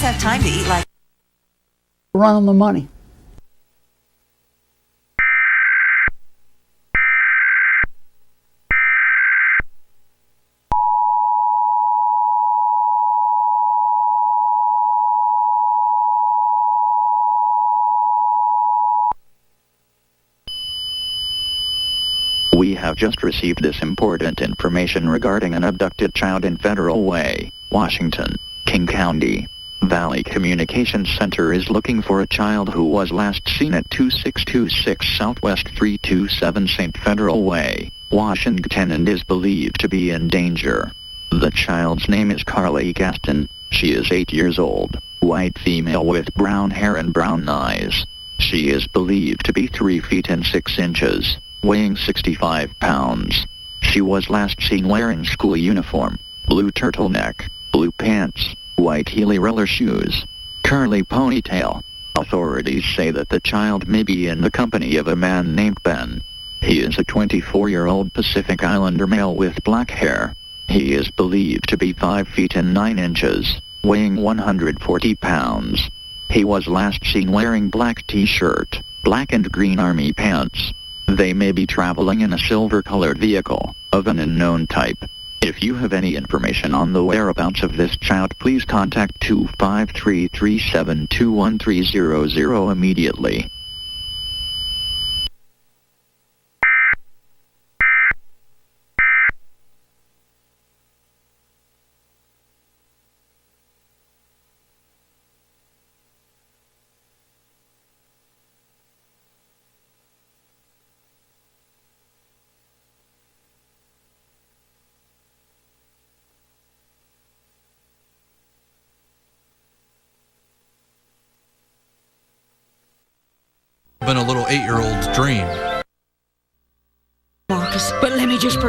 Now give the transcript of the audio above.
have time to eat like... Run on the money. We have just received this important information regarding an abducted child in Federal Way, Washington, King County. Valley Communications Center is looking for a child who was last seen at 2626 Southwest 327 St. Federal Way, Washington, and is believed to be in danger. The child's name is Carly Gaston. She is 8 years old, white female with brown hair and brown eyes. She is believed to be 3 feet and 6 inches, weighing 65 pounds. She was last seen wearing school uniform, blue turtleneck, blue pants, white Heeley roller shoes, curly ponytail. Authorities say that the child may be in the company of a man named Ben. He is a 24-year-old Pacific Islander male with black hair. He is believed to be 5 feet and 9 inches, weighing 140 pounds. He was last seen wearing black t-shirt, black and green army pants. They may be traveling in a silver-colored vehicle, of an unknown type. If you have any information on the whereabouts of this child, please contact 253-372-1300 immediately. Been a little 8-year-old's dream. Marcus, but let me just